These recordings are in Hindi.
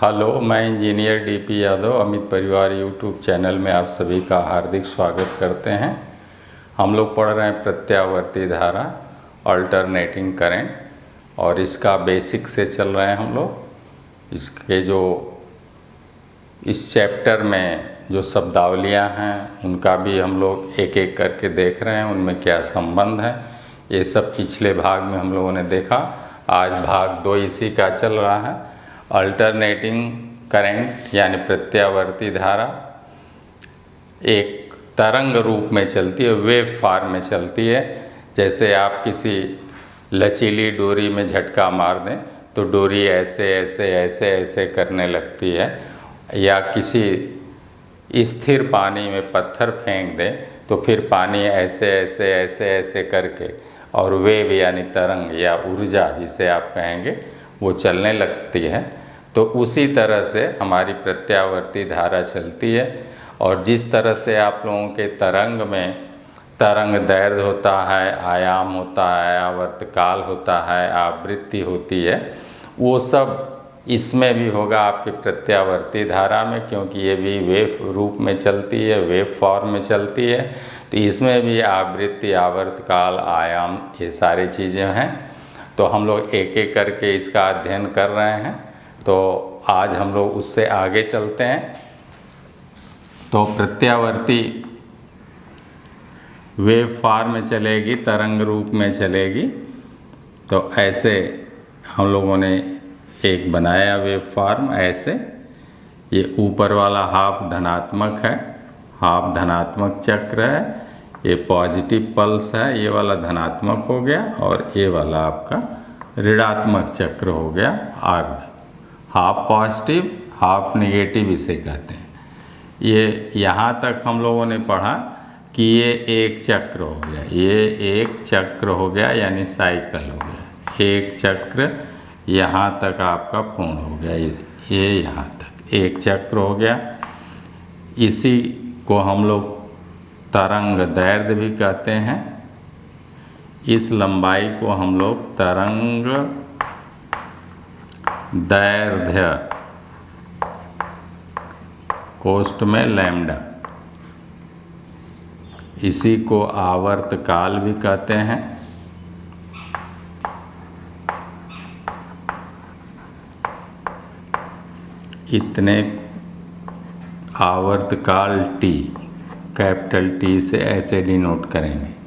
हेलो, मैं इंजीनियर डीपी यादव अमित परिवार यूट्यूब चैनल में आप सभी का हार्दिक स्वागत करते हैं। हम लोग पढ़ रहे हैं प्रत्यावर्ती धारा अल्टरनेटिंग करंट, और इसका बेसिक से चल रहे हैं हम लोग। इसके जो इस चैप्टर में जो शब्दावलियाँ हैं उनका भी हम लोग एक एक करके देख रहे हैं, उनमें क्या संबंध है। ये सब पिछले भाग में हम लोगों ने देखा। आज भाग 2 इसी का चल रहा है। अल्टरनेटिंग करंट यानी प्रत्यावर्ती धारा एक तरंग रूप में चलती है, वेव फॉर्म में चलती है। जैसे आप किसी लचीली डोरी में झटका मार दें तो डोरी ऐसे ऐसे ऐसे ऐसे करने लगती है, या किसी स्थिर पानी में पत्थर फेंक दें तो फिर पानी ऐसे ऐसे ऐसे ऐसे करके और वेव यानी तरंग या ऊर्जा जिसे आप कहेंगे वो चलने लगती है। तो उसी तरह से हमारी प्रत्यावर्ती धारा चलती है। और जिस तरह से आप लोगों के तरंग में तरंग दैर्घ्य होता है, आयाम होता है, आवर्त काल होता है, आवृत्ति होती है, वो सब इसमें भी होगा आपके प्रत्यावर्ती धारा में, क्योंकि ये भी वेव रूप में चलती है, वेव फॉर्म में चलती है। तो इसमें भी आवृत्ति, आवर्त काल, आयाम, ये सारी चीज़ें हैं। तो हम लोग एक एक करके इसका अध्ययन कर रहे हैं। तो आज हम लोग उससे आगे चलते हैं। तो प्रत्यावर्ती वेव फॉर्म में चलेगी, तरंग रूप में चलेगी। तो ऐसे हम लोगों ने एक बनाया वेव फॉर्म ऐसे। ये ऊपर वाला हाफ धनात्मक है, हाफ धनात्मक चक्र है। ये पॉजिटिव पल्स है, ये वाला धनात्मक हो गया, और ये वाला आपका ऋणात्मक चक्र हो गया, अर्ध। हाफ पॉजिटिव हाफ नेगेटिव इसे कहते हैं। ये यहाँ तक हम लोगों ने पढ़ा कि ये एक चक्र हो गया, ये एक चक्र हो गया यानी साइकिल हो गया। एक चक्र यहाँ तक आपका पूर्ण हो गया, ये यहाँ तक एक चक्र हो गया। इसी को हम लोग तरंग दैर्घ्य भी कहते हैं। इस लंबाई को हम लोग तरंग दैर्घ्य, कोष्ठ में लैम्डा, इसी को आवर्त काल भी कहते हैं। इतने आवर्त काल टी, कैपिटल टी से ऐसे डिनोट करेंगे।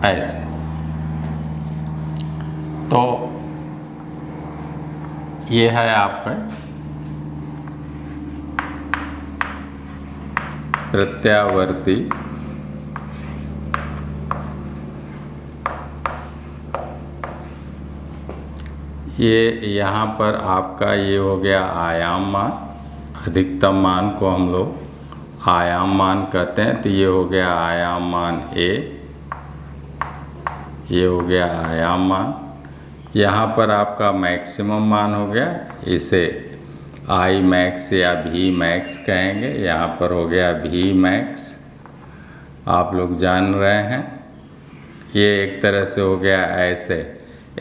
ऐसे। तो ये है आपका प्रत्यावर्ती ये यहाँ पर आपका ये हो गया आयाम मान। अधिकतम मान को हम लोग आयाम मान कहते हैं। तो ये हो गया आयाम मान ए, ये हो गया आयाम मान। यहाँ पर आपका मैक्सिमम मान हो गया, इसे आई मैक्स या भी मैक्स कहेंगे। यहाँ पर हो गया भी मैक्स, आप लोग जान रहे हैं। ये एक तरह से हो गया ऐसे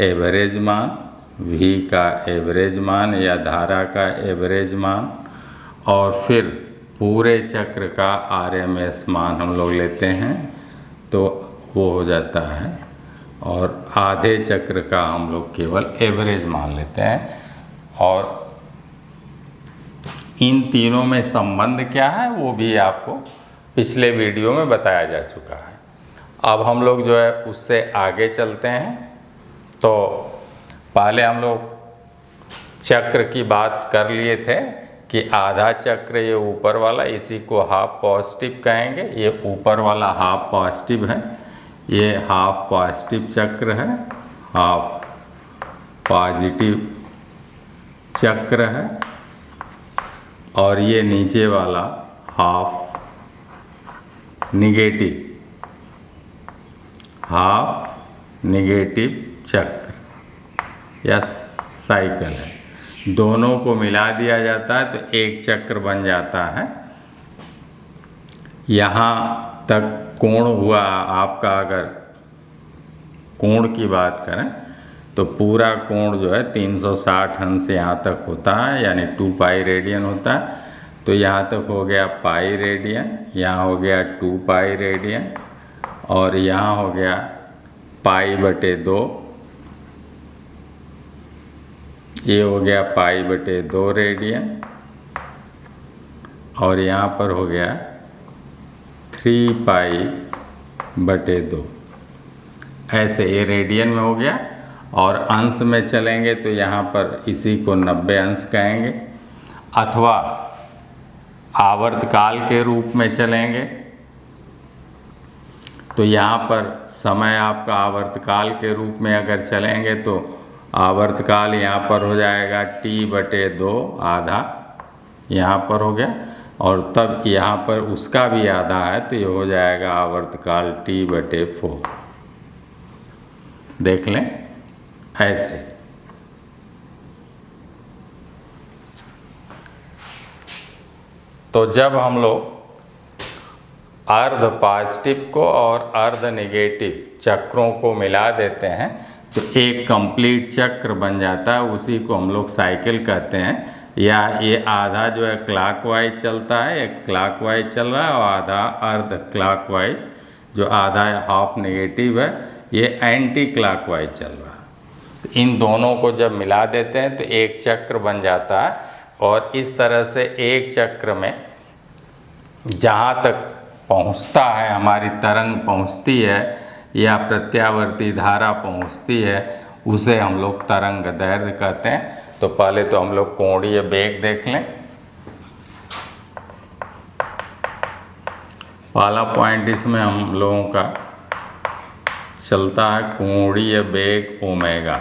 एवरेज मान, भी का एवरेज मान या धारा का एवरेज मान। और फिर पूरे चक्र का आरएमएस मान हम लोग लेते हैं, तो वो हो जाता है। और आधे चक्र का हम लोग केवल एवरेज मान लेते हैं। और इन तीनों में संबंध क्या है वो भी आपको पिछले वीडियो में बताया जा चुका है। अब हम लोग जो है उससे आगे चलते हैं। तो पहले हम लोग चक्र की बात कर लिए थे कि आधा चक्र ये ऊपर वाला, इसी को हाफ पॉजिटिव कहेंगे। ये ऊपर वाला हाफ पॉजिटिव है, ये हाफ पॉजिटिव चक्र है, हाफ पॉजिटिव चक्र है। और ये नीचे वाला हाफ निगेटिव, हाफ निगेटिव चक्र या साइकिल है। दोनों को मिला दिया जाता है तो एक चक्र बन जाता है। यहाँ तक कोण हुआ आपका, अगर कोण की बात करें तो पूरा कोण जो है 360 अंश यहाँ तक होता है, यानी 2 पाई रेडियन होता है। तो यहाँ तक हो गया पाई रेडियन, यहाँ हो गया 2 पाई रेडियन, और यहाँ हो गया पाई बटे 2, ये हो गया पाई बटे 2 रेडियन, और यहाँ पर हो गया 3 पाई बटे 2। ऐसे ये रेडियन में हो गया। और अंश में चलेंगे तो यहाँ पर इसी को 90 अंश कहेंगे, अथवा आवर्तकाल के रूप में चलेंगे तो यहाँ पर समय आपका आवर्तकाल के रूप में अगर चलेंगे तो आवर्तकाल यहाँ पर हो जाएगा t बटे 2 आधा, यहाँ पर हो गया, और तब यहाँ पर उसका भी आधा है तो ये हो जाएगा आवर्तकाल t बटे 4। देख लें ऐसे। तो जब हम लोग अर्ध पॉजिटिव को और अर्ध नेगेटिव चक्रों को मिला देते हैं तो एक कंप्लीट चक्र बन जाता है, उसी को हम लोग साइकिल कहते हैं। या ये आधा जो है क्लॉकवाइज चलता है, एक क्लॉकवाइज चल रहा है, और आधा अर्ध क्लॉकवाइज, जो आधा हाफ नेगेटिव है ये एंटी क्लॉकवाइज चल रहा है। तो इन दोनों को जब मिला देते हैं तो एक चक्र बन जाता है। और इस तरह से एक चक्र में जहाँ तक पहुँचता है, हमारी तरंग पहुँचती है या प्रत्यावर्ती धारा पहुँचती है, उसे हम लोग तरंग दैर्घ्य कहते हैं। तो पहले तो हम लोग कोणीय वेग देख लें। पहला पॉइंट इसमें हम लोगों का चलता है कोणीय वेग ओमेगा।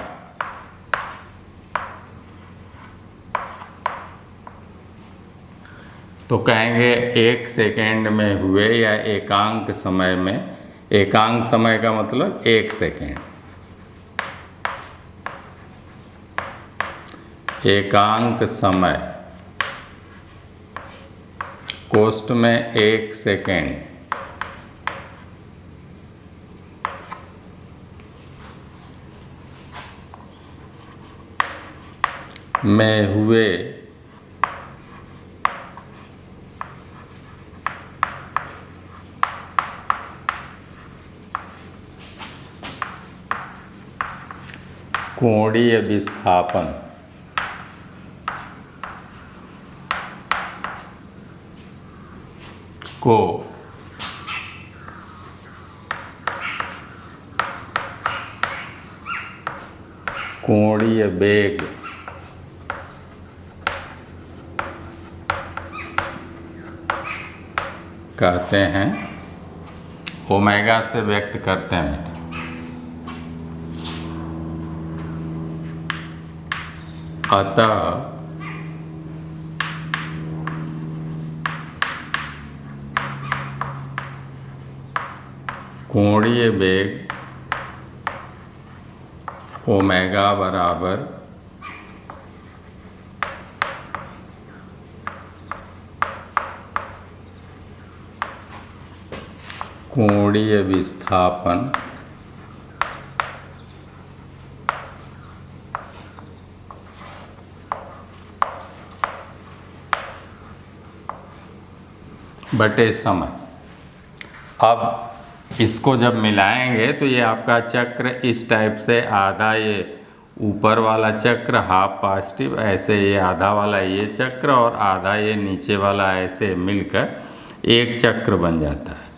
तो कहेंगे 1 सेकेंड में हुए या एकांक समय में, एकांक समय का मतलब 1 सेकेंड, एकांक समय कोष्ठ में 1 सेकेंड में हुए कोणीय विस्थापन को कोणीय वेग कहते हैं, ओमेगा से व्यक्त करते हैं बेटा। अतः कोणीय वेग ओमेगा बराबर कोणीय विस्थापन बटे समय। अब इसको जब मिलाएंगे तो ये आपका चक्र इस टाइप से, आधा ये ऊपर वाला चक्र हाफ पॉजिटिव, ऐसे ये आधा वाला ये चक्र और आधा ये नीचे वाला, ऐसे मिलकर एक चक्र बन जाता है।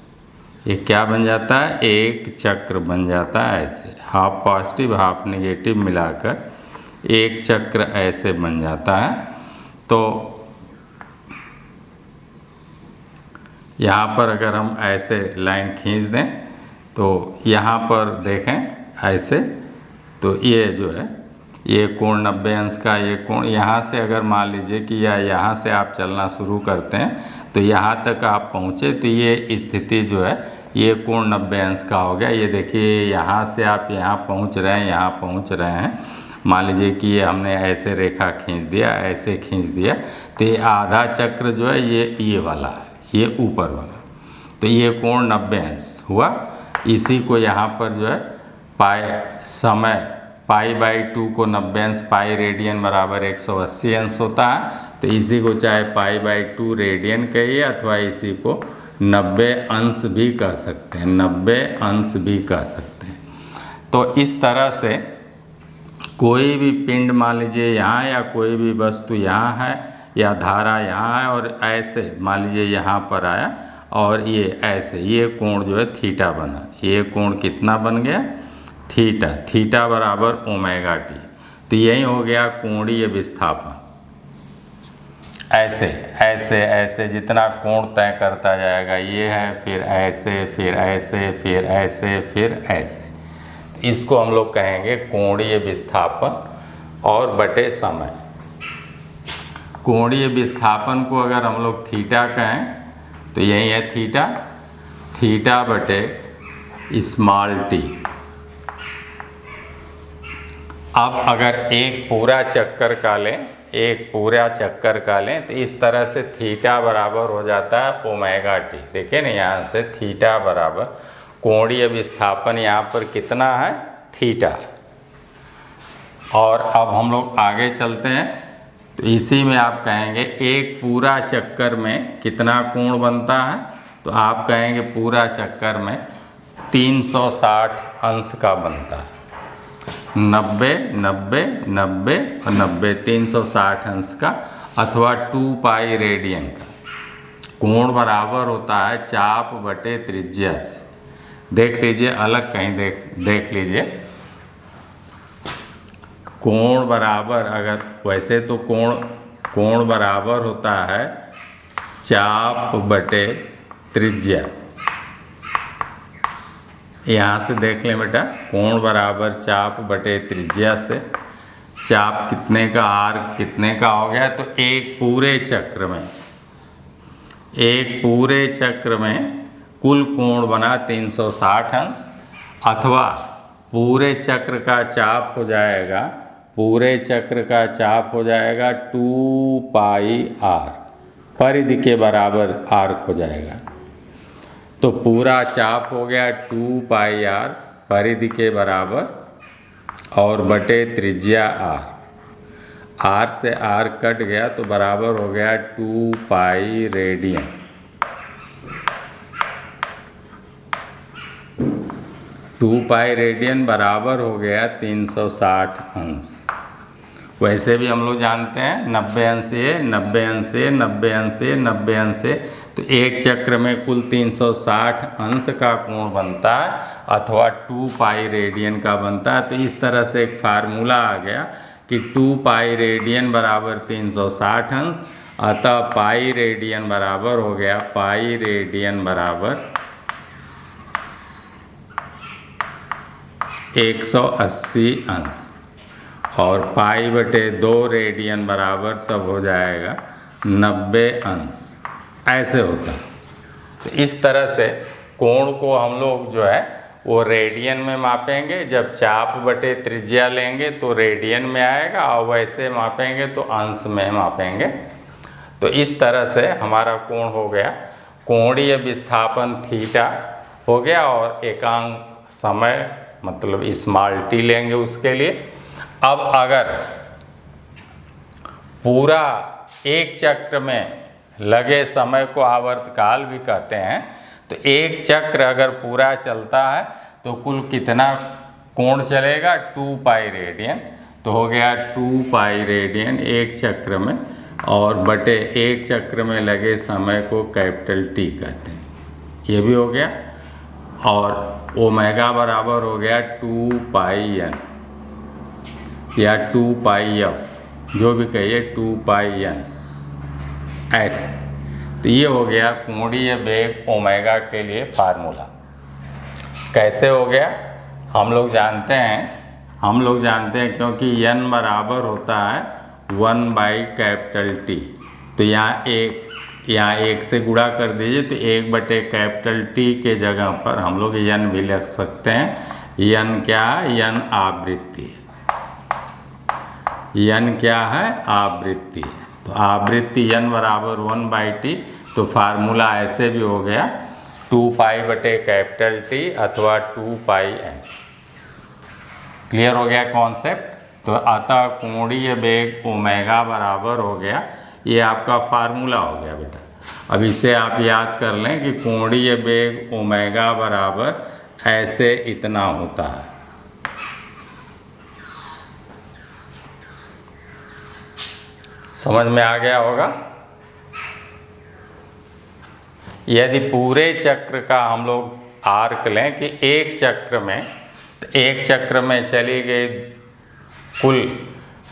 ये क्या बन जाता है? एक चक्र बन जाता है। ऐसे हाफ पॉजिटिव हाफ नेगेटिव मिलाकर एक चक्र ऐसे बन जाता है। तो यहाँ पर अगर हम ऐसे लाइन खींच दें तो यहाँ पर देखें ऐसे, तो ये जो है ये कोण 90 अंश का, ये कोण यहाँ से अगर मान लीजिए कि या यहाँ से आप चलना शुरू करते हैं तो यहाँ तक आप पहुँचे तो ये स्थिति जो है ये कोण 90 अंश का हो गया। ये देखिए यहाँ से आप यहाँ पहुँच रहे हैं, यहाँ पहुँच रहे हैं। मान लीजिए कि ये हमने ऐसे रेखा खींच दिया, ऐसे खींच दिया, तो ये आधा चक्र जो है ये वाला है, ये ऊपर वाला। तो ये कोण 90 अंश हुआ। इसी को यहाँ पर जो है पाई समय π/2 को 90 अंश पाई रेडियन बराबर 180 अंश होता है। तो इसी को चाहे π/2 रेडियन कहिए अथवा इसी को 90 अंश भी कह सकते हैं, 90 अंश भी कह सकते हैं। तो इस तरह से कोई भी पिंड मान लीजिए यहाँ या कोई भी वस्तु यहाँ है या धारा यहाँ है और ऐसे मान लीजिए यहाँ पर आया और ये ऐसे, ये कोण जो है थीटा बना। ये कोण कितना बन गया? थीटा। थीटा बराबर ω/t। तो यही हो गया कोणीय विस्थापन। ऐसे ऐसे ऐसे जितना कोण तय करता जाएगा, ये है, फिर ऐसे, फिर ऐसे, फिर ऐसे, फिर ऐसे। तो इसको हम लोग कहेंगे कोणीय विस्थापन और बटे समय। कोणीय विस्थापन को अगर हम लोग थीटा कहें तो यही है थीटा, थीटा बटे स्मॉल टी। अब अगर एक पूरा चक्कर का लें, एक पूरा चक्कर का लें तो इस तरह से थीटा बराबर हो जाता है ω/t। देखिए ना, यहाँ से थीटा बराबर कोणीय विस्थापन यहाँ पर कितना है? थीटा। और अब हम लोग आगे चलते हैं तो इसी में आप कहेंगे एक पूरा चक्कर में कितना कोण बनता है? तो आप कहेंगे पूरा चक्कर में 360 अंश का बनता है। 90, 90, 90 और 90, 360 अंश का अथवा 2π रेडियन का। कोण बराबर होता है चाप बटे त्रिज्या से। देख लीजिए, अलग कहीं देख लीजिए। कोण बराबर, अगर वैसे तो कोण बराबर होता है चाप बटे त्रिज्या। यहाँ से देख लें बेटा, कोण बराबर चाप बटे त्रिज्या से। चाप कितने का, आर कितने का हो गया? तो एक पूरे चक्र में कुल कोण बना 360 अंश, अथवा पूरे चक्र का चाप हो जाएगा, पूरे चक्र का चाप हो जाएगा 2πr, परिधि के बराबर आर्क हो जाएगा। तो पूरा चाप हो गया 2πr परिधि के बराबर और बटे त्रिज्या r। r से r कट गया तो बराबर हो गया 2π रेडियन। 2π रेडियन बराबर हो गया 360 अंश। वैसे भी हम लोग जानते हैं 90 अंश ये, 90 अंश ये, 90 अंश ये, 90 अंश ये। तो एक चक्र में कुल 360 अंश का कोण बनता है अथवा 2π रेडियन का बनता है। तो इस तरह से एक फार्मूला आ गया कि 2π रेडियन बराबर 360 अंश, अतः पाई रेडियन बराबर हो गया, पाई रेडियन बराबर 180 अंश और पाई बटे 2 रेडियन बराबर तब हो जाएगा 90 अंश। ऐसे होता है। तो इस तरह से कोण को हम लोग जो है वो रेडियन में मापेंगे। जब चाप बटे त्रिज्या लेंगे तो रेडियन में आएगा, और वैसे मापेंगे तो अंश में मापेंगे। तो इस तरह से हमारा कोण हो गया, कोणीय विस्थापन थीटा हो गया, और एकांक समय मतलब स्मॉल टी लेंगे उसके लिए। अब अगर पूरा एक चक्र में लगे समय को आवर्तकाल भी कहते हैं, तो एक चक्र अगर पूरा चलता है तो कुल कितना कोण चलेगा? 2π रेडियन। तो हो गया 2π रेडियन एक चक्र में, और बटे एक चक्र में लगे समय को कैपिटल टी कहते हैं। ये भी हो गया, और ओमेगा बराबर हो गया 2πn या 2πf, जो भी कहिए 2πn ऐसे। तो ये हो गया कोणीय वेग ओमेगा के लिए फार्मूला। कैसे हो गया? हम लोग जानते हैं क्योंकि n बराबर होता है 1/T। तो यहाँ एक से गुणा कर दीजिए, तो 1/T के जगह पर हम लोग n भी लिख सकते हैं। n क्या है? n आवृत्ति है। n क्या है? आवृत्ति है। तो आवृत्ति n बराबर 1/T। तो फार्मूला ऐसे भी हो गया 2 पाई बटे कैपिटल टी अथवा 2 पाई एन। क्लियर हो गया कॉन्सेप्ट। तो अतः कोणीय वेग ओमेगा बराबर हो गया, ये आपका फार्मूला हो गया बेटा। अब इसे आप याद कर लें कि कोणीय वेग ओमेगा बराबर ऐसे इतना होता है। समझ में आ गया होगा। यदि पूरे चक्र का हम लोग आर्क लें कि एक चक्र में चली गई कुल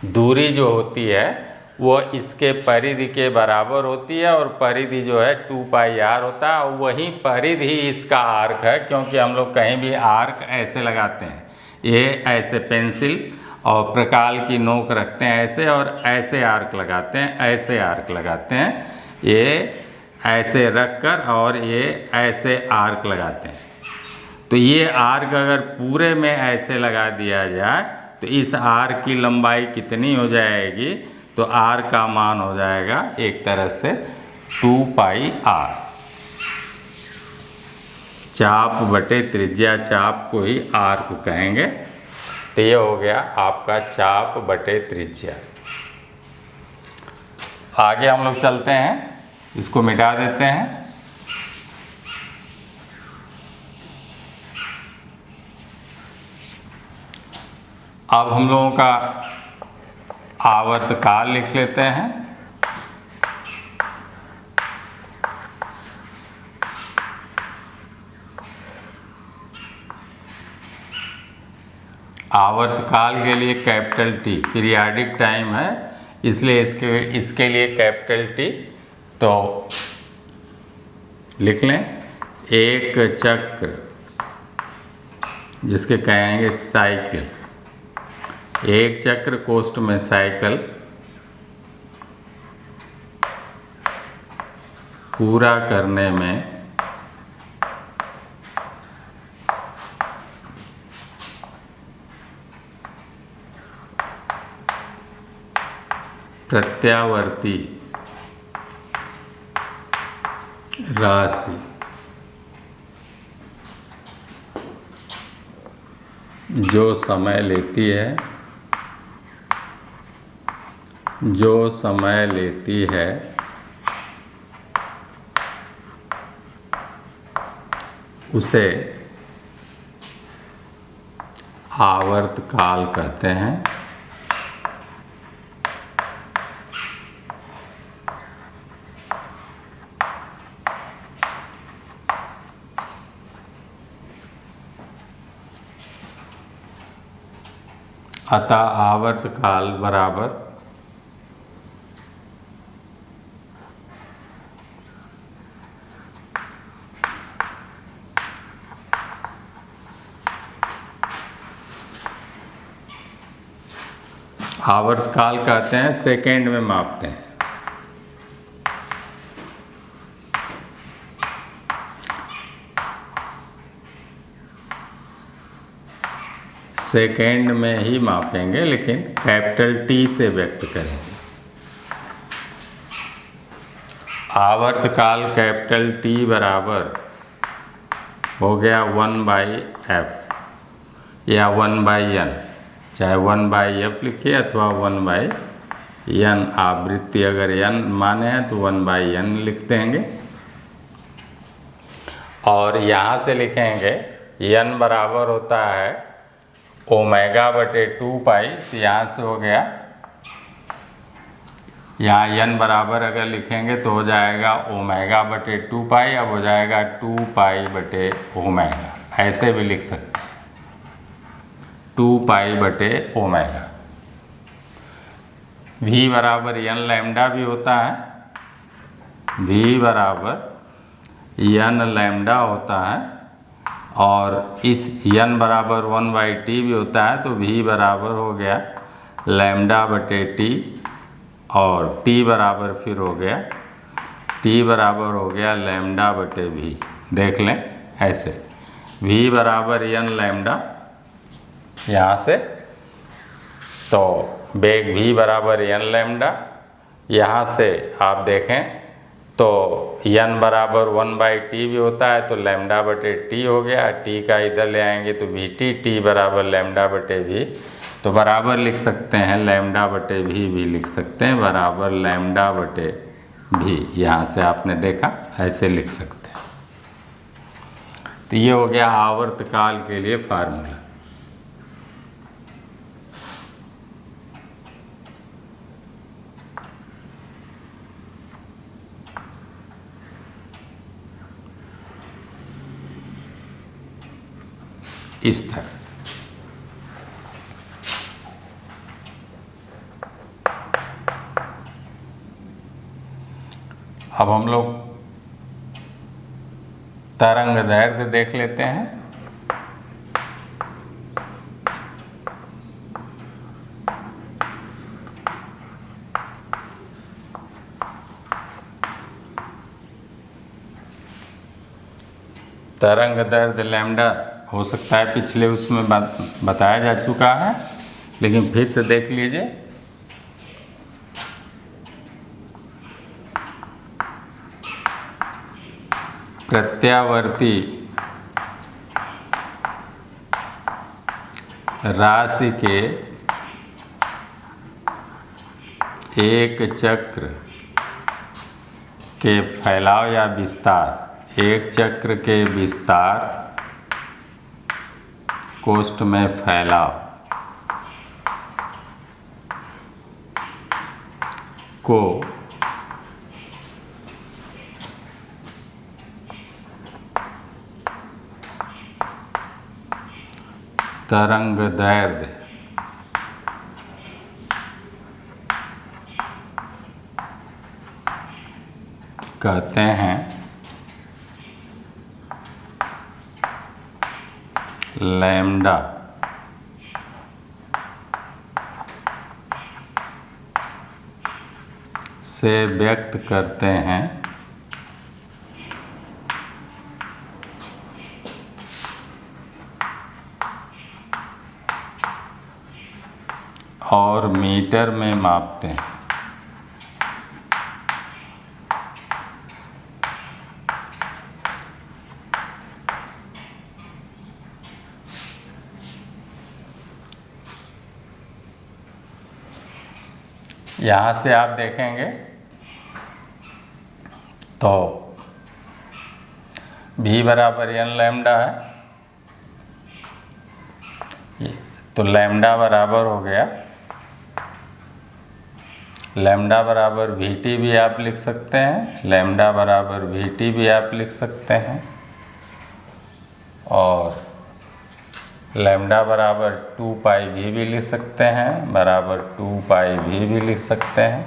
दूरी जो होती है वो इसके परिधि के बराबर होती है, और परिधि जो है 2 पाई आर होता है, और वही परिधि ही इसका आर्क है। क्योंकि हम लोग कहीं भी आर्क ऐसे लगाते हैं, ये ऐसे पेंसिल और प्रकाल की नोक रखते हैं ऐसे, और ऐसे आर्क लगाते हैं, ऐसे आर्क लगाते हैं, ये ऐसे रख कर और ये ऐसे आर्क लगाते हैं। तो ये आर्क अगर पूरे में ऐसे लगा दिया जाए तो इस आर्क की लंबाई कितनी हो जाएगी? तो आर का मान हो जाएगा एक तरह से 2 पाई आर। चाप बटे त्रिज्या, चाप को ही आर्क कहेंगे। तो ये हो गया आपका चाप बटे त्रिज्या। आगे हम लोग चलते हैं, इसको मिटा देते हैं। अब हम लोगों का आवर्तकाल लिख लेते हैं। आवर्तकाल के लिए कैपिटल टी पीरियाडिक टाइम है, इसलिए इसके लिए कैपिटल टी तो लिख लें। एक चक्र जिसके कहेंगे साइकिल, एक चक्र कोष्ठ में साइकिल पूरा करने में प्रत्यावर्ती राशि जो समय लेती है उसे आवर्तकाल कहते हैं। अतः आवर्तकाल बराबर आवर्तकाल कहते हैं, सेकेंड में मापते हैं। सेकेंड में ही मापेंगे, लेकिन कैपिटल टी से व्यक्त करेंगे। आवर्तकाल कैपिटल टी बराबर हो गया 1/f या 1/n, चाहे 1/f लिखिए अथवा 1/n। आवृत्ति अगर n माने हैं तो 1/n लिख देंगे, और यहाँ से लिखेंगे n बराबर होता है ओमेगा बटे 2 पाई। तो यहाँ से हो गया, यहाँ n बराबर अगर लिखेंगे तो हो जाएगा ओमेगा बटे 2 पाई। अब हो जाएगा 2 पाई बटे ओमेगा, ऐसे भी लिख सकते हैं 2 पाई बटे ओमेगा। v बराबर n लैम्डा भी होता है, v बराबर n लैम्डा होता है, और इस n बराबर 1/t भी होता है। तो v बराबर हो गया लैम्डा बटे t, और t बराबर फिर हो गया t बराबर हो गया लैम्डा बटे v। देख लें ऐसे, v बराबर n लैम्डा यहाँ से, तो वेग v बराबर n लैम्डा। यहाँ से आप देखें तो n बराबर 1/t भी होता है, तो लैम्डा बटे टी हो गया। t का इधर ले आएंगे तो vt, t बराबर लैम्डा बटे v, तो बराबर लिख सकते हैं लैम्डा बटे भी लिख सकते हैं, बराबर लैम्डा बटे भी। यहाँ से आपने देखा, ऐसे लिख सकते हैं। तो ये हो गया आवर्तकाल के लिए फार्मूला। इस तरह अब हम लोग तरंग दैर्ध्य देख लेते हैं। तरंग दैर्ध्य लैम्डा हो सकता है पिछले उसमें बताया जा चुका है, लेकिन फिर से देख लीजिए। प्रत्यावर्ती राशि के एक चक्र के फैलाव या विस्तार, एक चक्र के विस्तार कोष्ठ में फैलाव को तरंग दैर्ध्य कहते हैं। लैम्डा से व्यक्त करते हैं और मीटर में मापते हैं। यहाँ से आप देखेंगे तो v बराबर n लैम्डा है, तो लैम्डा बराबर हो गया, लैम्डा बराबर vt भी आप लिख सकते हैं, लैम्डा बराबर vt भी आप लिख सकते हैं, और लैम्डा बराबर 2 पाई v भी लिख सकते हैं, बराबर 2 पाई v भी लिख सकते हैं।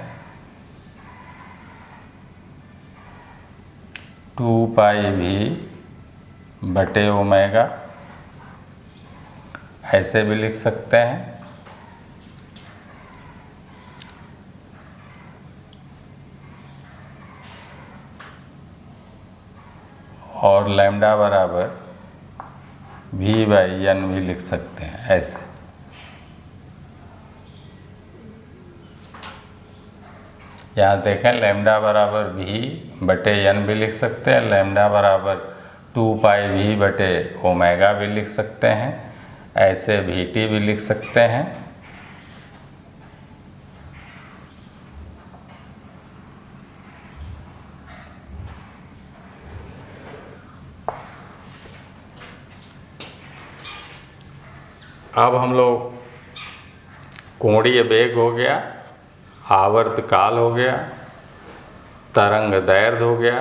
2 पाई v बटे ओमेगा ऐसे भी लिख सकते हैं। और लैम्डा बराबर v/n भी लिख सकते हैं ऐसे। यहाँ देखें, लैम्डा बराबर v बटे n भी लिख सकते हैं, लैम्डा बराबर 2 पाई v बटे ओमेगा भी लिख सकते हैं, ऐसे vt भी लिख सकते हैं। अब हम लोग कोणीय वेग हो गया, आवर्त काल हो गया, तरंग दैर्ध्य हो गया।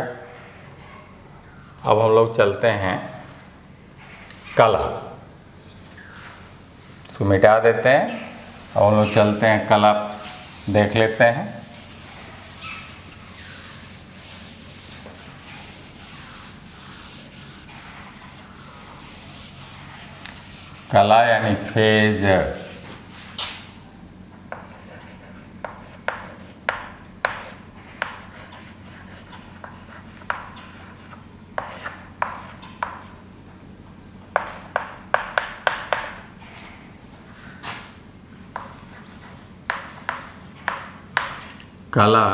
अब हम लोग चलते हैं कला, इसको मिटा देते हैं और हम लोग चलते हैं कला देख लेते हैं। कला यानी फेज। कला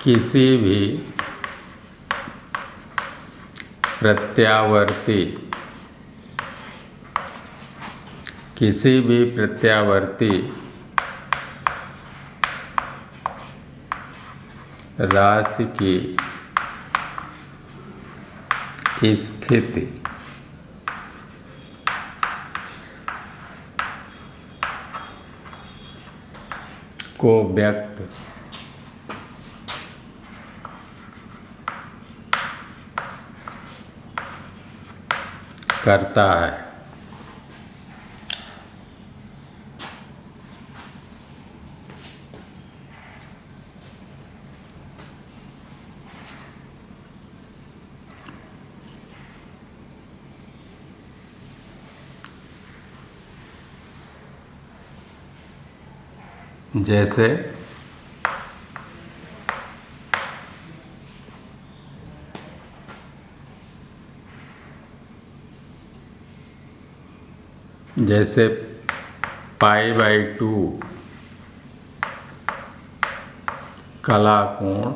किसी भी प्रत्यावर्ती राशि की स्थिति को व्यक्त करता है। जैसे π/2 कला कोण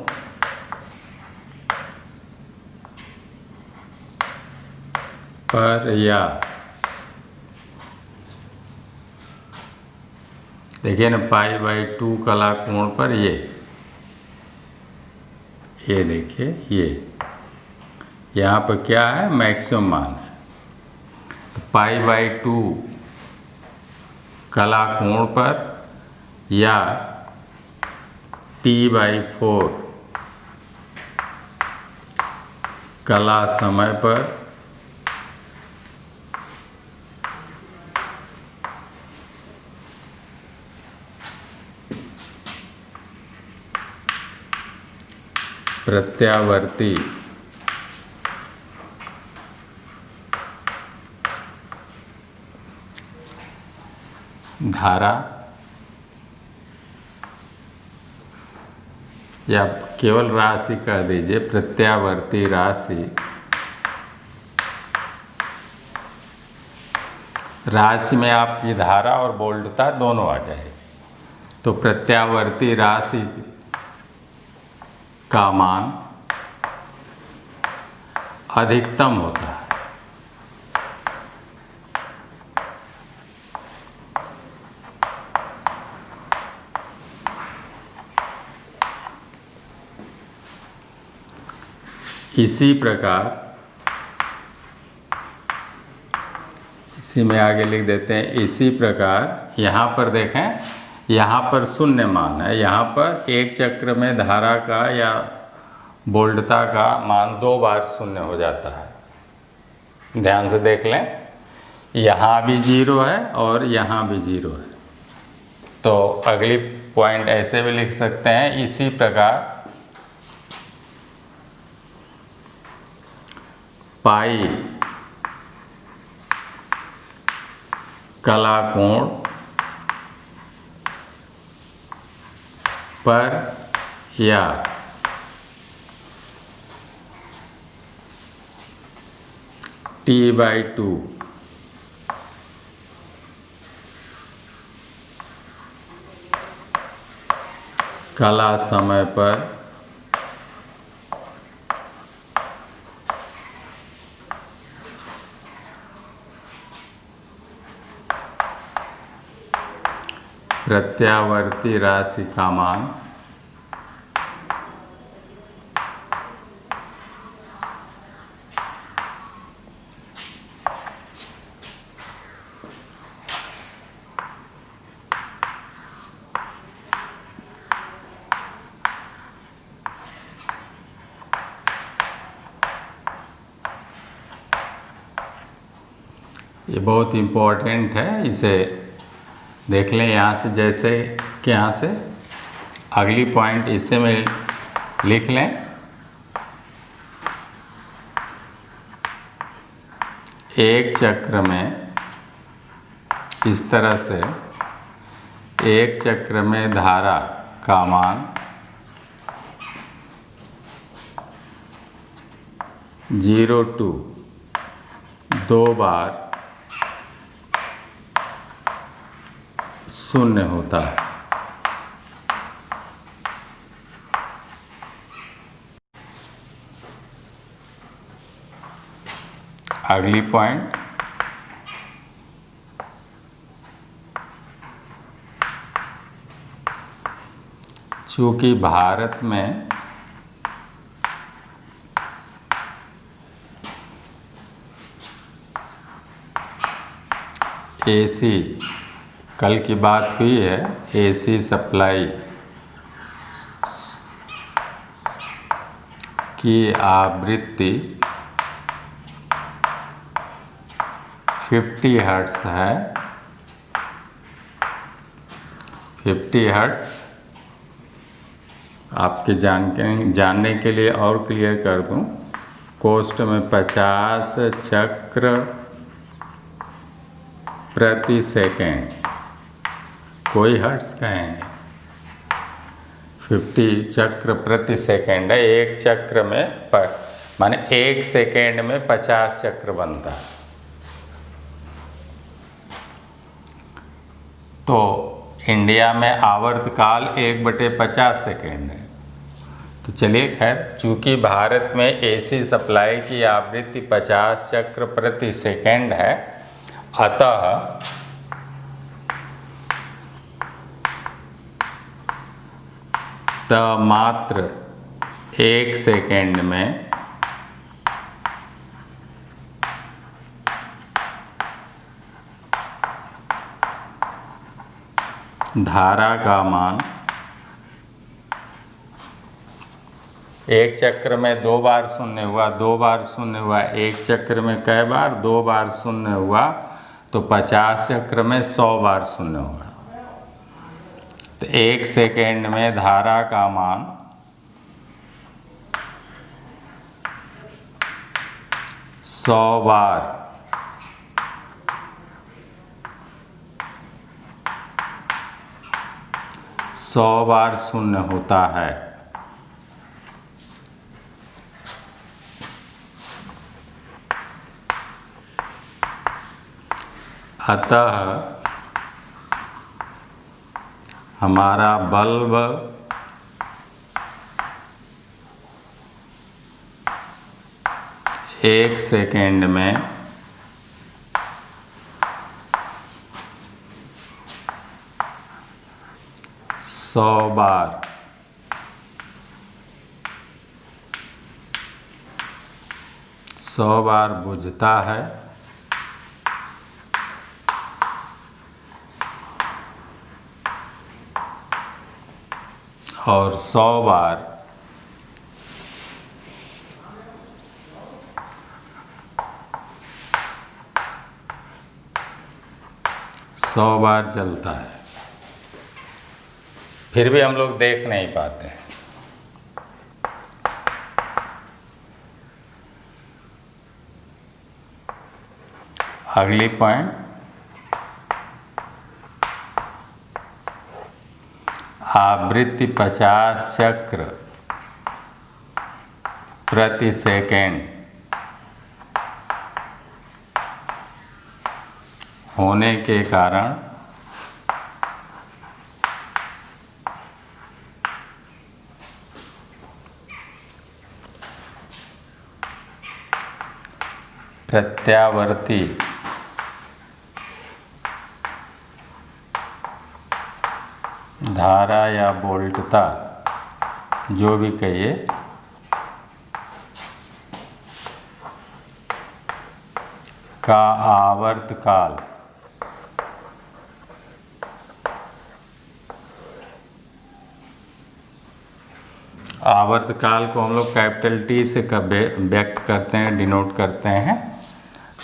पर या देखिए ना, π/2 कला कोण पर ये देखिए, ये यहाँ पर क्या है, मैक्सिमम मान है। तो π/2 कला कोण पर या T/4 कला समय पर प्रत्यावर्ती धारा या केवल राशि कह दीजिए, प्रत्यावर्ती राशि में आपकी धारा और बोल्टता दोनों आ जाएगी। तो प्रत्यावर्ती राशि का मान अधिकतम होता है। इसी प्रकार, इसी में आगे लिख देते हैं, इसी प्रकार यहाँ पर देखें, यहाँ पर शून्य मान है। यहाँ पर एक चक्र में धारा का या बोल्टता का मान 2 बार शून्य हो जाता है। ध्यान से देख लें, यहाँ भी 0 है और यहाँ भी 0 है। तो अगली पॉइंट ऐसे भी लिख सकते हैं, इसी प्रकार पाई कला कोण पर या T/2 कला समय पर प्रत्यावर्ती राशि का मान ये बहुत इम्पोर्टेंट है, इसे देख लें। यहाँ से जैसे कि यहाँ से अगली पॉइंट इसे में लिख लें, एक चक्र में इस तरह से, एक चक्र में धारा का मान 0 to 2 बार शून्य होता है। अगली पॉइंट, चूँकि भारत में एसी, कल की बात हुई है, एसी सप्लाई की आवृत्ति 50 हर्ट्ज है। 50 हर्ट्ज आपके जानने के लिए और क्लियर कर दूं, कोष्ठ में 50 चक्र प्रति सेकेंड, कोई हर्ट्ज कहें, 50 चक्र प्रति सेकेंड है। एक चक्र में माने एक सेकेंड में 50 चक्र बनता है। तो इंडिया में आवर्तकाल 1/50 सेकेंड है। तो चलिए खैर, चूँकि भारत में एसी सप्लाई की आवृत्ति 50 चक्र प्रति सेकेंड है, अतः मात्र एक सेकेंड में धारा का मान, एक चक्र में 2 बार शून्य हुआ, 2 बार शून्य हुआ, एक चक्र में कई बार, 2 बार शून्य हुआ, तो 50 चक्र में 100 बार शून्य हुआ। तो एक सेकेंड में धारा का मान 100 बार शून्य होता है। अतः हमारा बल्ब एक सेकेंड में 100 बार बुझता है। और 100 बार जलता है। फिर भी हम लोग देख नहीं पाते हैं। अगली पॉइंट, आवृत्ति 50 चक्र प्रति सेकेंड होने के कारण प्रत्यावर्ती धारा या वोल्टता, जो भी कहिए, का आवर्तकाल को हम लोग कैपिटल टी से व्यक्त करते हैं, डिनोट करते हैं।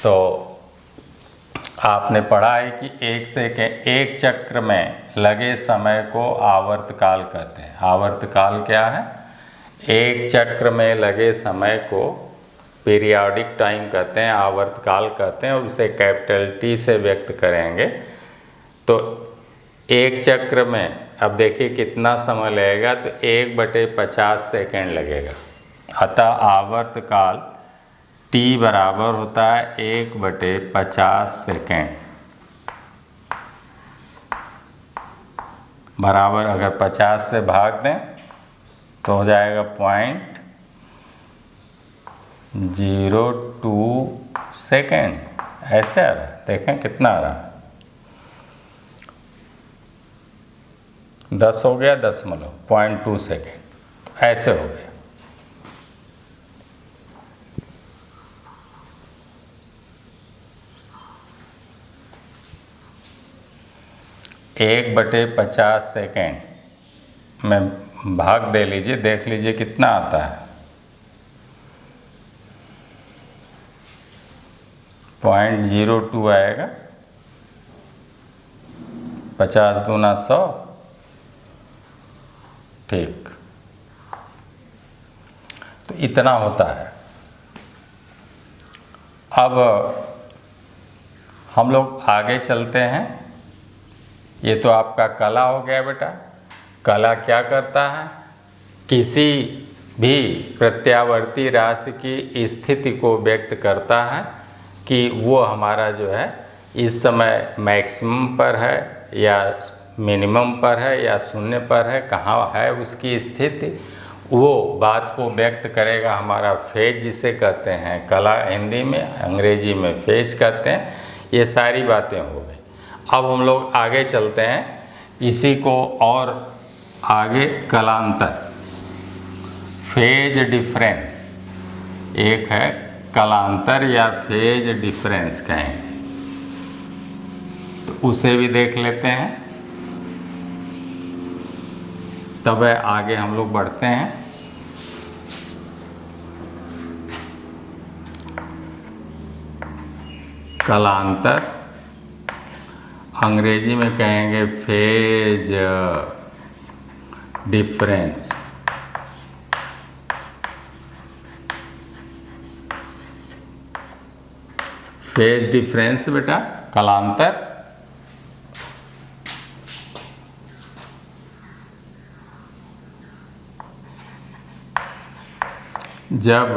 तो आपने पढ़ा है कि एक चक्र में लगे समय को आवर्तकाल कहते हैं। आवर्तकाल क्या है? एक चक्र में लगे समय को पीरियोडिक टाइम कहते हैं, आवर्तकाल कहते हैं, और उसे कैपिटल टी से व्यक्त करेंगे। तो एक चक्र में अब देखिए कितना समय लगेगा, तो 1/50 सेकेंड लगेगा। अतः आवर्तकाल t बराबर होता है 1/50 सेकेंड, बराबर अगर 50 से भाग दें तो हो जाएगा 0.02 सेकेंड ऐसे आ रहा है, देखें कितना आ रहा है, 10 हो गया 0.2 सेकेंड ऐसे हो गया। एक बटे 50 सेकेंड में भाग दे लीजिए, देख लीजिए कितना आता है, 0.02 आएगा। 50 दूना 100, ठीक, तो इतना होता है। अब हम लोग आगे चलते हैं। ये तो आपका कला हो गया बेटा। कला क्या करता है, किसी भी प्रत्यावर्ती राशि की स्थिति को व्यक्त करता है कि वो हमारा जो है इस समय मैक्सिमम पर है या मिनिमम पर है या शून्य पर है, कहाँ है उसकी स्थिति, वो बात को व्यक्त करेगा। हमारा फेज जिसे कहते हैं, कला हिंदी में, अंग्रेजी में फेज कहते हैं। ये सारी बातें हो गई। अब हम लोग आगे चलते हैं, इसी को और आगे कलांतर, फेज डिफरेंस, एक है कलांतर या फेज डिफरेंस कहेंगे, तो उसे भी देख लेते हैं, तब आगे हम लोग बढ़ते हैं। कलांतर अंग्रेजी में कहेंगे फेज डिफरेंस। फेज डिफरेंस बेटा कलांतर जब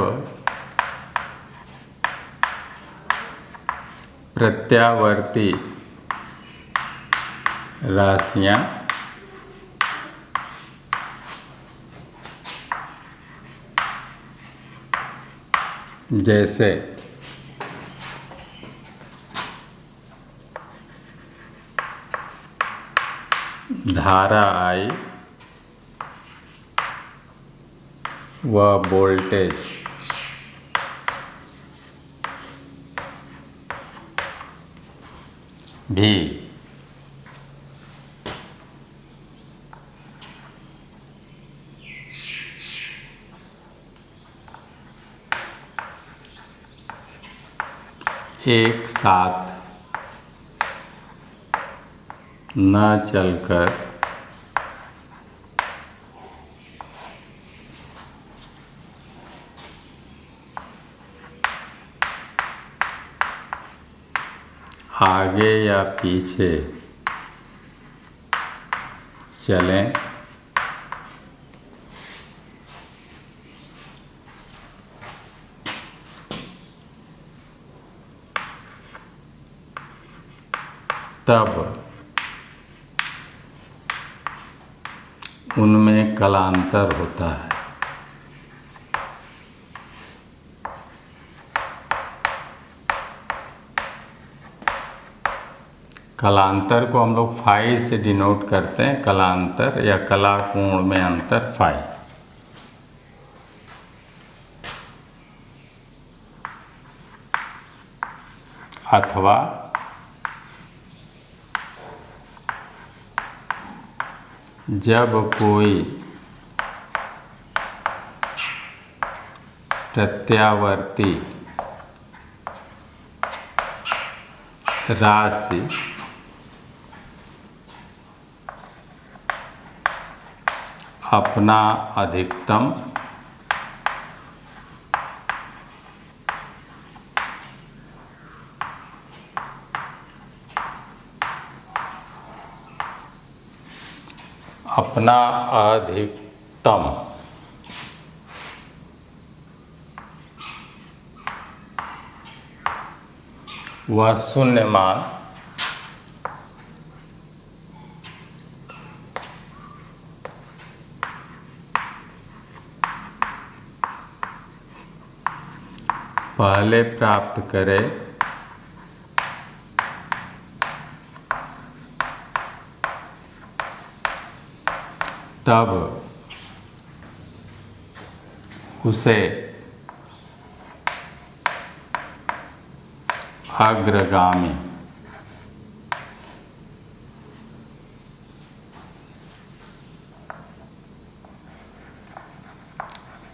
प्रत्यावर्ती राशियां जैसे धारा आई व वोल्टेज भी एक साथ न चलकर आगे या पीछे चलें, तब उनमें कलांतर होता है। कलांतर को हम लोग फाई से डिनोट करते हैं, कलांतर या कला कोण में अंतर फाई। अथवा जब कोई प्रत्यावर्ती राशि अपना अधिकतम वह शून्य मान पहले प्राप्त करे तब उसे अग्रगामी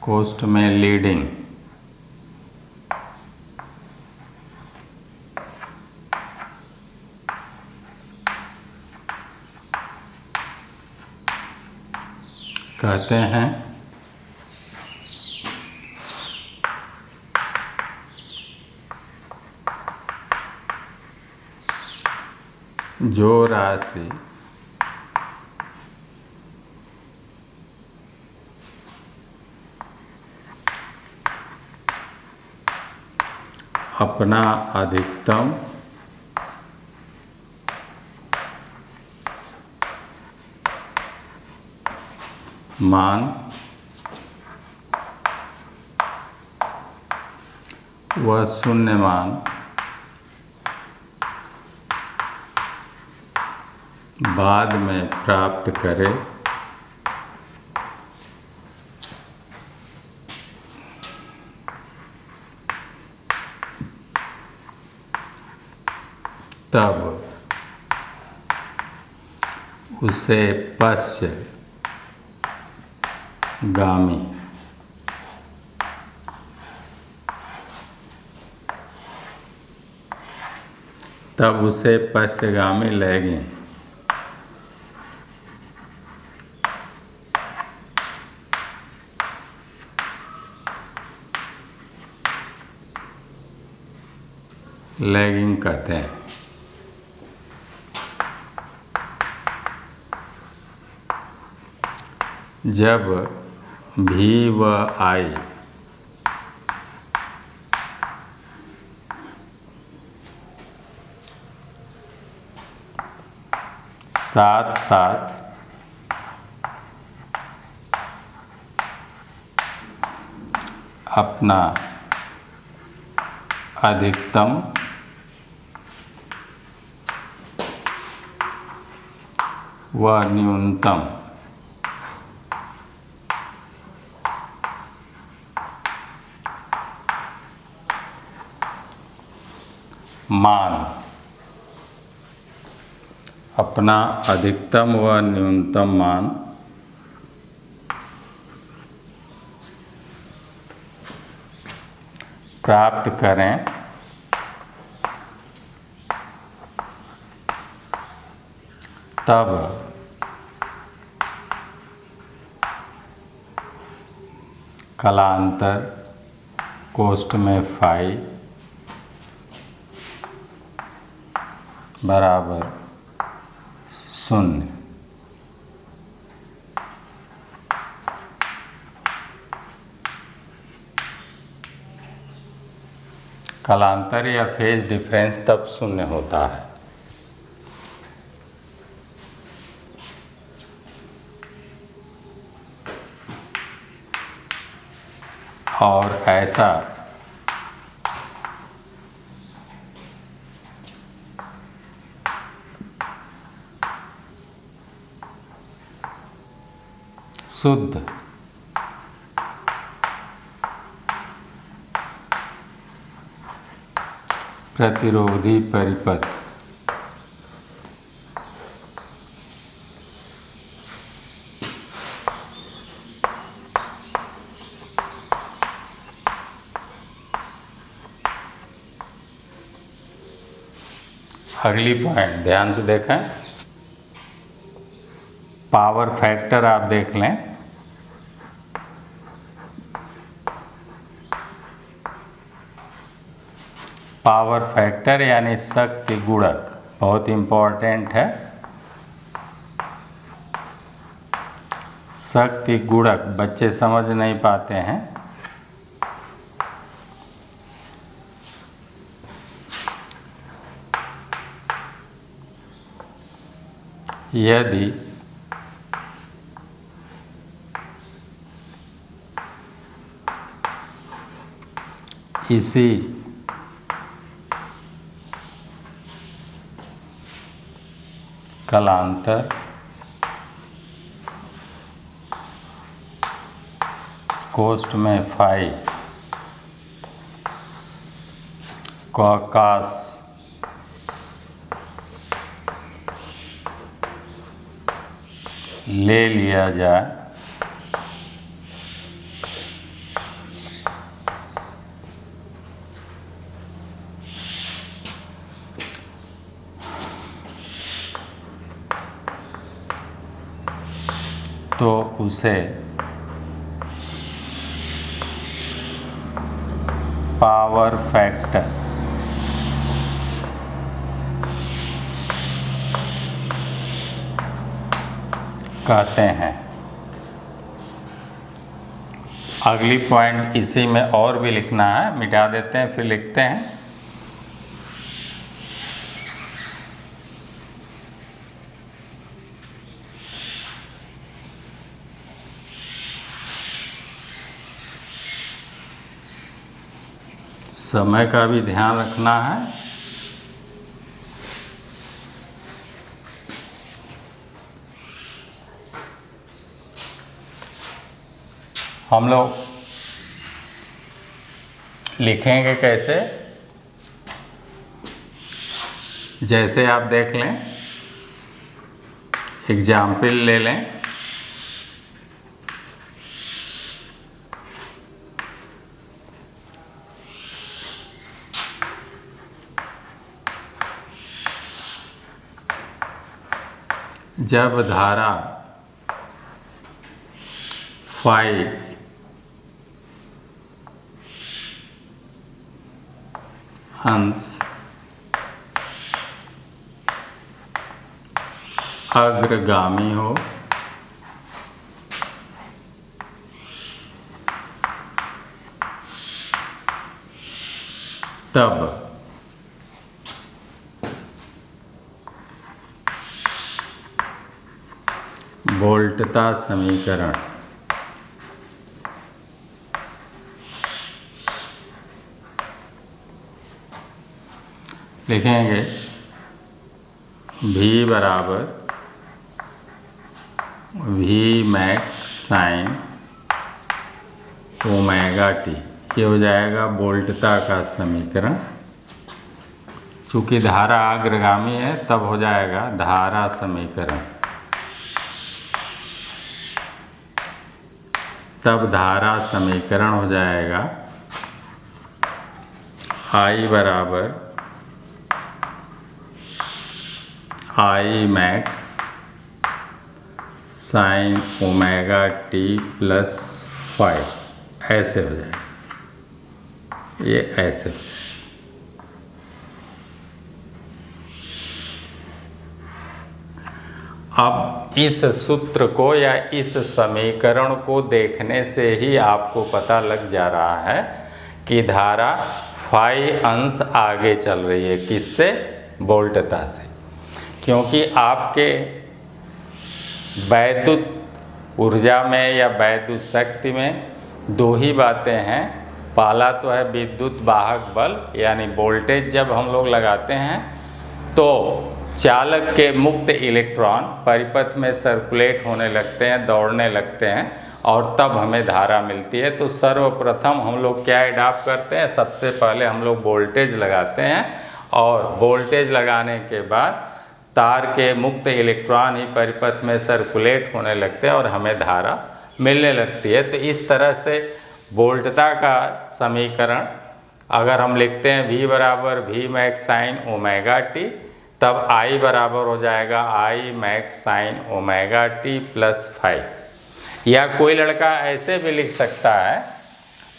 कोष्ठ में लीडिंग कहते हैं। जो राशि अपना अधिकतम मान व शून्य मान बाद में प्राप्त करे तब उसे पश्चगामी लगेंगे। लैगिंग कहते हैं। जब भी व आई साथ साथ अपना अधिकतम व न्यूनतम मान अपना अधिकतम व न्यूनतम मान प्राप्त करें तब कालांतर कोष्ठ में फाई बराबर 0। कालांतर या फेज डिफरेंस तब 0 होता है। और ऐसा शुद्ध प्रतिरोधी परिपथ अगली पॉइंट ध्यान से देखें। पावर फैक्टर आप देख लें। पावर फैक्टर यानी शक्ति गुणक बहुत इम्पोर्टेंट है। शक्ति गुणक बच्चे समझ नहीं पाते हैं। यदि इसी कलांतर कोष्ठ में फाई कॉस ले लिया जाए तो उसे पावर फैक्टर कहते हैं। अगली पॉइंट इसी में और भी लिखना है, मिटा देते हैं फिर लिखते हैं। समय का भी ध्यान रखना है। हम लोग लिखेंगे कैसे, जैसे आप देख लें, एग्जाम्पल ले लें। जब धारा फाई अंश अग्रगामी हो तब वोल्टता समीकरण लिखेंगे। V बराबर V max sine omega T, ये हो जाएगा वोल्टता का समीकरण। चूँकि धारा अग्रगामी है तब हो जाएगा धारा समीकरण। तब धारा समीकरण हो जाएगा I बराबर I max sine omega T plus 5, ऐसे हो जाएगा, ये ऐसे। अब इस सूत्र को या इस समीकरण को देखने से ही आपको पता लग जा रहा है कि धारा फाई अंश आगे चल रही है, किससे? वोल्टता से। क्योंकि आपके वैद्युत ऊर्जा में या वैद्युत शक्ति में दो ही बातें हैं। पहला तो है विद्युत वाहक बल, यानी वोल्टेज जब हम लोग लगाते हैं तो चालक के मुक्त इलेक्ट्रॉन परिपथ में सर्कुलेट होने लगते हैं, दौड़ने लगते हैं, और तब हमें धारा मिलती है। तो सर्वप्रथम हम लोग क्या एडॉप्ट करते हैं? सबसे पहले हम लोग वोल्टेज लगाते हैं, और वोल्टेज लगाने के बाद तार के मुक्त इलेक्ट्रॉन ही परिपथ में सर्कुलेट होने लगते हैं और हमें धारा मिलने लगती है। तो इस तरह से वोल्टता का समीकरण अगर हम लिखते हैं V बराबर V max sine omega T, तब I बराबर हो जाएगा I max sine omega T plus 5। या कोई लड़का ऐसे भी लिख सकता है,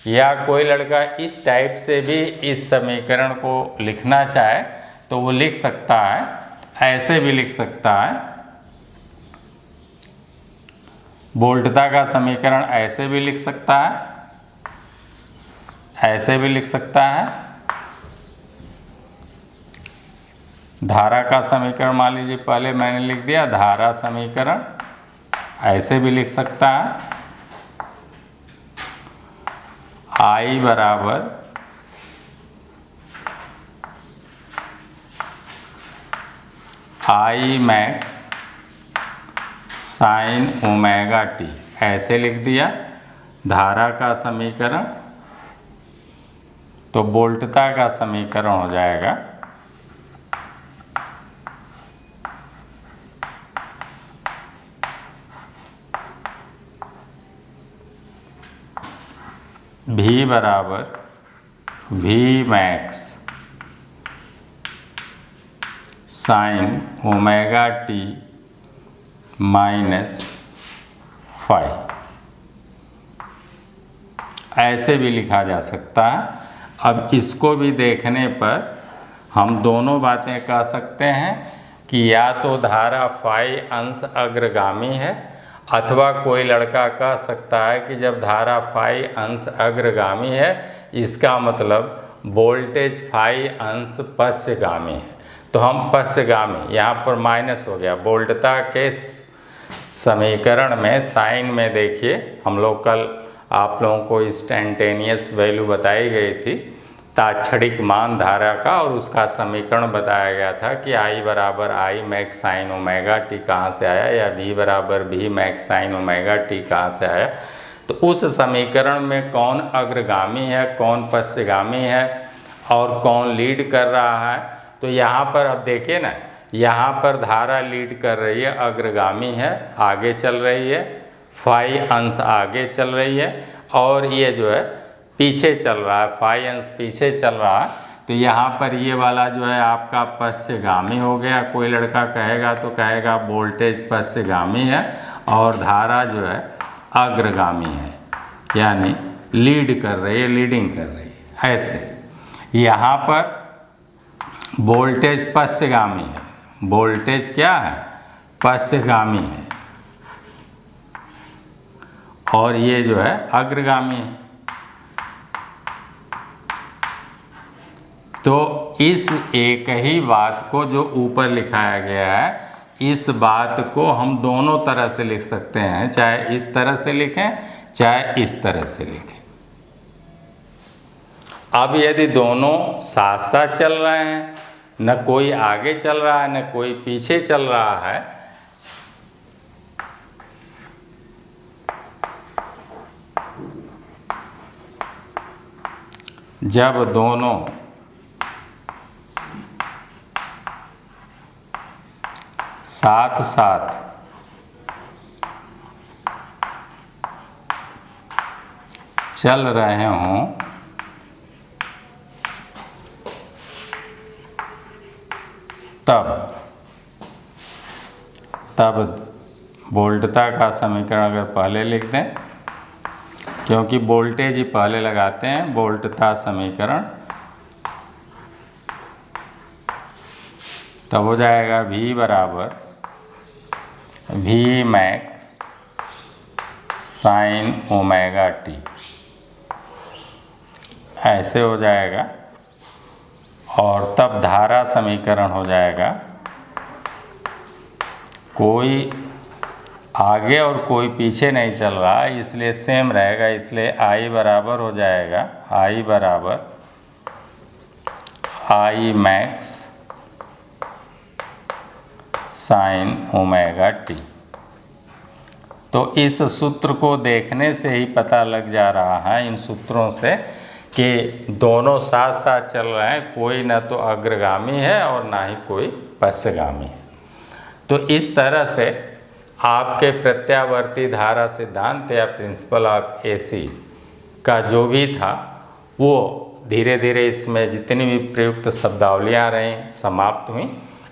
या कोई लड़का इस टाइप से भी इस समीकरण को लिखना चाहे तो वो लिख सकता है, ऐसे भी लिख सकता है। वोल्टता का समीकरण ऐसे भी लिख सकता है, ऐसे भी लिख सकता है। धारा का समीकरण मान लीजिए पहले मैंने लिख दिया, धारा समीकरण ऐसे भी लिख सकता है। I बराबर I max sine omega T, ऐसे लिख दिया धारा का समीकरण। तो वोल्टता का समीकरण हो जाएगा V बराबर V max sine omega T minus 5, ऐसे भी लिखा जा सकता है। अब इसको भी देखने पर हम दोनों बातें कह सकते हैं कि या तो धारा फाई अंश अग्रगामी है, अथवा कोई लड़का कह सकता है कि जब धारा फाई अंश अग्रगामी है इसका मतलब वोल्टेज फाई अंश पश्चगामी है। तो हम पश्चगामी, यहाँ पर माइनस हो गया, वोल्टता के समीकरण में साइन में देखिए, हम लोग कल आप लोगों को इंस्टेंटेनियस वैल्यू बताई गई थी, ताक्षणिक मान धारा का, और उसका समीकरण बताया गया था कि I बराबर I max sine omega T कहाँ से आया, या V बराबर V max sine omega T कहाँ से आया। तो उस समीकरण में कौन अग्रगामी है, कौन पश्चगामी है और कौन लीड कर रहा है। तो यहाँ पर अब देखिए ना, यहाँ पर धारा लीड कर रही है, अग्रगामी है, आगे चल रही है, फाई अंश आगे चल रही है, और ये जो है पीछे चल रहा है, फाई अंश पीछे चल रहा है। तो यहाँ पर ये वाला जो है आपका पश्चगामी हो गया। कोई लड़का कहेगा तो कहेगा वोल्टेज पश्चगामी है और धारा जो है अग्रगामी है, यानी लीड कर रही है, लीडिंग कर रही है। ऐसे यहाँ पर वोल्टेज पश्चगामी है, वोल्टेज क्या है, पश्चगामी है, और ये जो है अग्रगामी है। तो इस एक ही बात को जो ऊपर लिखाया गया है, इस बात को हम दोनों तरह से लिख सकते हैं, चाहे इस तरह से लिखें चाहे इस तरह से लिखें। अब यदि दोनों साथ साथ चल रहे हैं, न कोई आगे चल रहा है न कोई पीछे चल रहा है, जब दोनों साथ साथ चल रहे हों तब वोल्टता का समीकरण अगर पहले लिख दें, क्योंकि वोल्टेज ही पहले लगाते हैं, वोल्टता समीकरण तब हो जाएगा V बराबर V max sine omega T, ऐसे हो जाएगा। और तब धारा समीकरण हो जाएगा, कोई आगे और कोई पीछे नहीं चल रहा है, इसलिए सेम रहेगा, इसलिए I बराबर हो जाएगा, I बराबर I max sine omega T. तो इस सूत्र को देखने से ही पता लग जा रहा है, इन सूत्रों से, कि दोनों साथ साथ चल रहे हैं, कोई ना तो अग्रगामी है और ना ही कोई पश्चगामी है। तो इस तरह से आपके प्रत्यावर्ती धारा सिद्धांत या प्रिंसिपल ऑफ एसी का जो भी था, वो धीरे धीरे इसमें जितनी भी प्रयुक्त शब्दावलियाँ रहीं समाप्त हुई।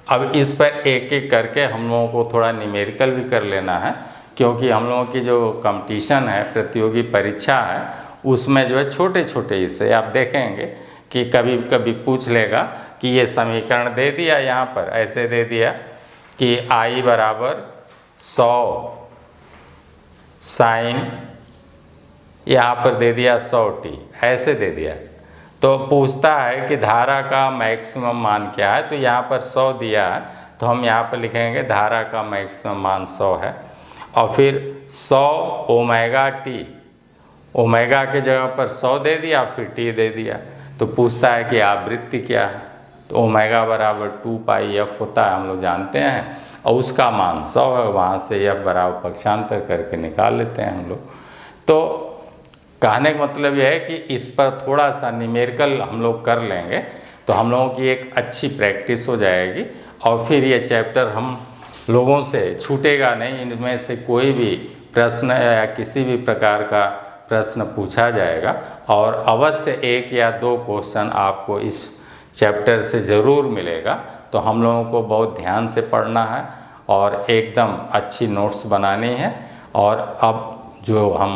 अब इस पर एक एक करके हम लोगों को थोड़ा न्यूमेरिकल भी कर लेना है, क्योंकि हम लोगों की जो कंपटीशन है, प्रतियोगी परीक्षा है, उसमें जो है छोटे छोटे हिस्से आप देखेंगे कि कभी कभी पूछ लेगा कि ये समीकरण दे दिया, यहाँ पर ऐसे दे दिया कि I बराबर 100 साइन, यहाँ पर दे दिया 100t, ऐसे दे दिया। तो पूछता है कि धारा का मैक्सिमम मान क्या है, तो यहाँ पर 100 दिया है, तो हम यहाँ पर लिखेंगे धारा का मैक्सिमम मान 100 है। और फिर 100 ओमेगा टी, ओमेगा के जगह पर 100 दे दिया, फिर t दे दिया। तो पूछता है कि आवृत्ति क्या है, तो ओमेगा बराबर 2πf होता है, हम लोग जानते हैं, और उसका मान 100 है। वहाँ से f बराबर पक्षांतर करके निकाल लेते हैं हम लोग। तो कहने का मतलब यह है कि इस पर थोड़ा सा न्यूमेरिकल हम लोग कर लेंगे तो हम लोगों की एक अच्छी प्रैक्टिस हो जाएगी, और फिर ये चैप्टर हम लोगों से छूटेगा नहीं। इनमें से कोई भी प्रश्न या किसी भी प्रकार का प्रश्न पूछा जाएगा, और अवश्य 1 या 2 क्वेश्चन आपको इस चैप्टर से ज़रूर मिलेगा। तो हम लोगों को बहुत ध्यान से पढ़ना है और एकदम अच्छी नोट्स बनानी है। और अब जो हम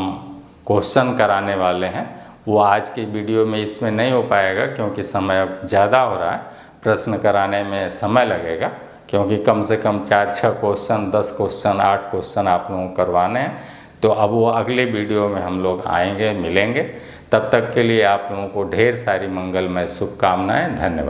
क्वेश्चन कराने वाले हैं वो आज की वीडियो में इसमें नहीं हो पाएगा, क्योंकि समय अब ज़्यादा हो रहा है, प्रश्न कराने में समय लगेगा, क्योंकि कम से कम 4-6 क्वेश्चन, 10 क्वेश्चन, 8 क्वेश्चन आप लोगों को करवाने हैं। तो अब वो अगले वीडियो में हम लोग आएंगे, मिलेंगे। तब तक के लिए आप लोगों को ढेर सारी मंगलमय शुभकामनाएं। धन्यवाद।